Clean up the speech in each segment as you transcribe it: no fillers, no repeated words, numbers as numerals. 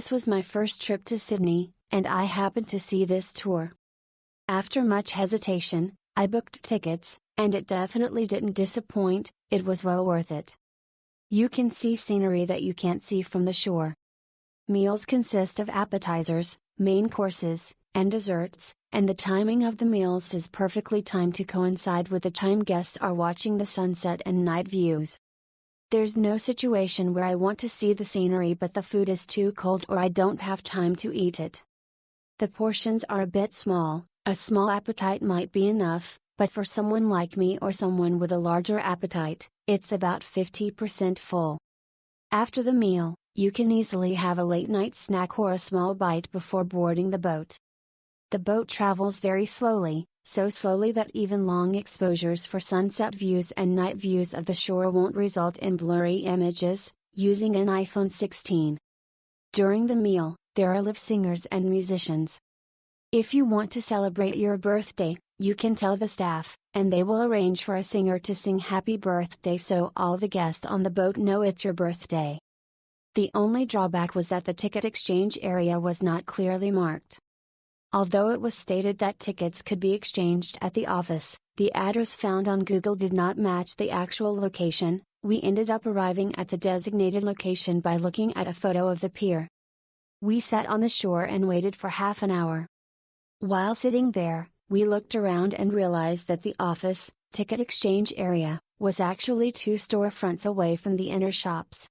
This was my first trip to Sydney, and I happened to see this tour. After much hesitation, I booked tickets, and it definitely didn't disappoint. It was well worth it. You can see scenery that you can't see from the shore. Meals consist of appetizers, main courses, and desserts, and the timing of the meals is perfectly timed to coincide with the time guests are watching the sunset and night views. There's no situation where I want to see the scenery but the food is too cold or I don't have time to eat it. The portions are a bit small. A small appetite might be enough, but for someone like me or someone with a larger appetite, it's about 50% full. After the meal, you can easily have a late-night snack or a small bite before boarding the boat. The boat travels very slowly, so slowly that even long exposures for sunset views and night views of the shore won't result in blurry images, using an iPhone 16. During the meal, there are live singers and musicians. If you want to celebrate your birthday, you can tell the staff, and they will arrange for a singer to sing happy birthday so all the guests on the boat know it's your birthday. The only drawback was that the ticket exchange area was not clearly marked. Although it was stated that tickets could be exchanged at the office, the address found on Google did not match the actual location. We ended up arriving at the designated location by looking at a photo of the pier. We sat on the shore and waited for half an hour. While sitting there, we looked around and realized that the office, ticket exchange area, was actually 2 storefronts away from the inner shops.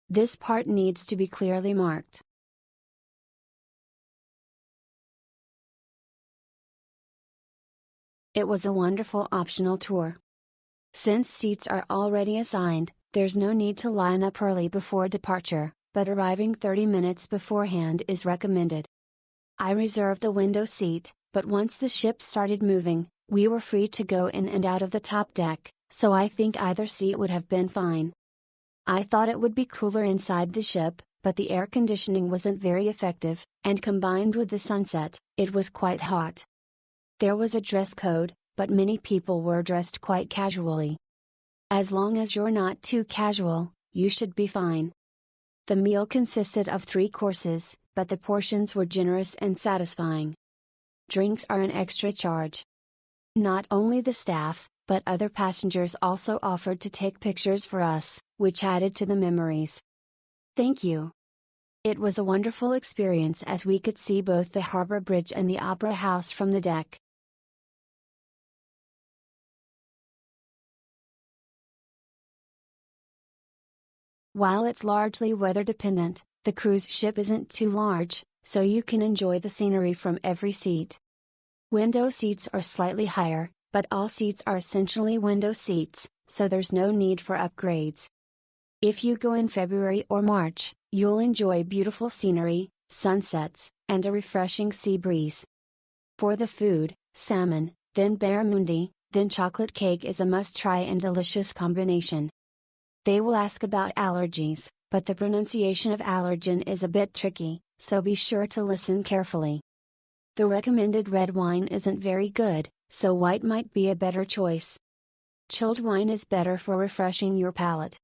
This part needs to be clearly marked. It was a wonderful optional tour. Since seats are already assigned, there's no need to line up early before departure, but arriving 30 minutes beforehand is recommended. I reserved a window seat, but once the ship started moving, we were free to go in and out of the top deck, so I think either seat would have been fine. I thought it would be cooler inside the ship, but the air conditioning wasn't very effective, and combined with the sunset, it was quite hot. There was a dress code, but many people were dressed quite casually. As long as you're not too casual, you should be fine. The meal consisted of 3 courses, but the portions were generous and satisfying. Drinks are an extra charge. Not only the staff, but other passengers also offered to take pictures for us, which added to the memories. Thank you. It was a wonderful experience as we could see both the Harbour Bridge and the Opera House from the deck. While it's largely weather dependent, the cruise ship isn't too large, so you can enjoy the scenery from every seat. Window seats are slightly higher, but all seats are essentially window seats, so there's no need for upgrades. If you go in February or March, you'll enjoy beautiful scenery, sunsets, and a refreshing sea breeze. For the food, salmon, then barramundi, then chocolate cake is a must-try and delicious combination. They will ask about allergies, but the pronunciation of allergen is a bit tricky, so be sure to listen carefully. The recommended red wine isn't very good, so white might be a better choice. Chilled wine is better for refreshing your palate.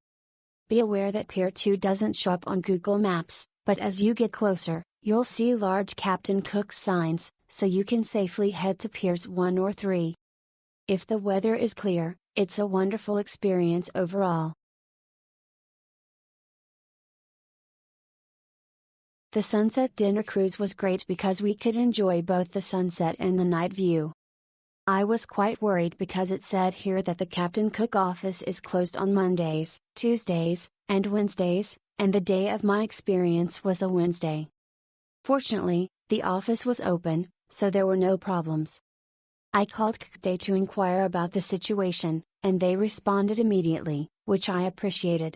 Be aware that Pier 2 doesn't show up on Google Maps, but as you get closer, you'll see large Captain Cook signs, so you can safely head to Piers 1 or 3. If the weather is clear, it's a wonderful experience overall. The sunset dinner cruise was great because we could enjoy both the sunset and the night view. I was quite worried because it said here that the Captain Cook office is closed on Mondays, Tuesdays, and Wednesdays, and the day of my experience was a Wednesday. Fortunately, the office was open, so there were no problems. I called CCD to inquire about the situation, and they responded immediately, which I appreciated.